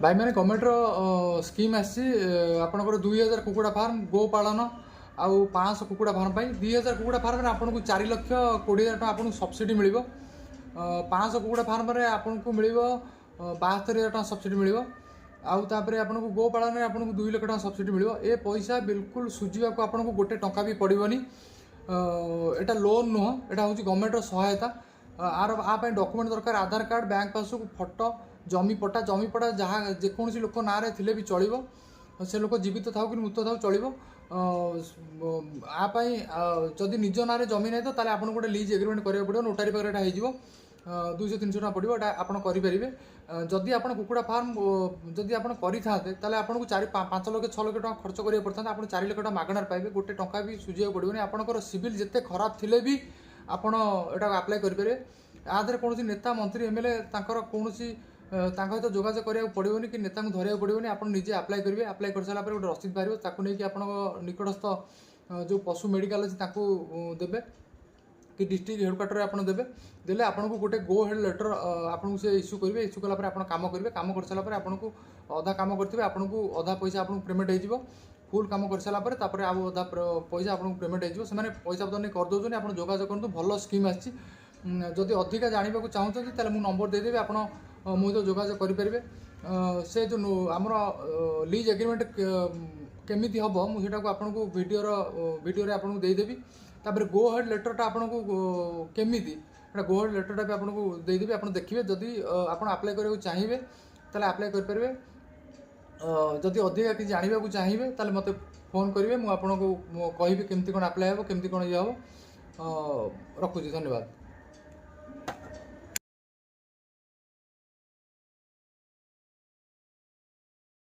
भाई मैंने government scheme आसी आपंकर 2000 कुकुड़ा फार्म गोपालन आउ 500 कुकुड़ा फार्म 2000 कुकुड़ा फार्म में आपको 4,20,000 आपको सब्सिडी मिल 500 कुकुड़ा फार्म में आपको मिल 72,000 सब्सिडी मिल आउे आपको गोपालन में आपको 2 लाख सब्सिडी मिल ए पैसा बिल्कुल सुझा आपको गोटे टंका भी पड़ोनी एटा लोन नुह एटा हूँ गवर्नमेंट सहायता आर आप डॉक्यूमेंट दरकार आधार कार्ड बैंक पासबुक फोटो जमी पटा जहाँ जेकोसी लोक ना थे भी चलो से लोक जीवित था कि मृत था चलो आप जदि निज ना जमी ना तो आपको गोटे लीज एग्रीमेंट करा पड़ो नोटारी पाखे हो 200-300 टका पड़ो एटा आप करेंगे जदि आप कुकुड़ा फार्म जदि आप करते आपको 4-5 लाख 6 लाख टका खर्च करा पड़ता आप 4 लाख टका मागणार पाइबे गोटे टंका भी सुझा पड़ोनी आपंकर सिविल जिते खराब थिले भी आपड़ एटा आप्लाय करेंगे आधे कौन नेता मंत्री एमएलए कौन सहित जोगाजोग करा पड़ोनी कि नेता धरवा पड़ोनी आप निजे आप्लाय करेंगे आप्लाय कर सारा गोटे रसीद बाहर ताकू नहीं आप निकटस्थ जो पशु मेडिकल अच्छी देवे कि डिस्ट्रिक्ट हेडक्वार्टर आप देवे देले आपको गोटे गो हेड लेटर आपको से इश्यू करेंगे इश्यू कला आप कम करेंगे कम कर सारा आपको अधा कम करते आपको अधा पैसा आपको पेमेंट हो फुल कम कर सारापर अधा पैसा आपको पेमेंट हो पैसा पतर नहीं करदे आप जोगाजोग करूँ भल स्कीम आदि अधिका जानवा चाहते मुझे नंबर देदेवी आप मुझे जोगाजोग करेंगे से जो आमर लीज एग्रीमेंट केमी हम मुझे आपको वीडियो आपको देदेवी तापर गो हेड लेटरटा आपको केमी गो हेड लेटरटा भी आपको देदेवी आप देखिए जदि आप आप्लाय करा चाहिए ताले आप्लाय करेंगे जदि अधिका कि जानवा चाहिए ताले मत फोन करेंगे मुझे आपको कहि केमती कौन आप्लाय हे केमती कौन ये हम रखुची धन्यवाद।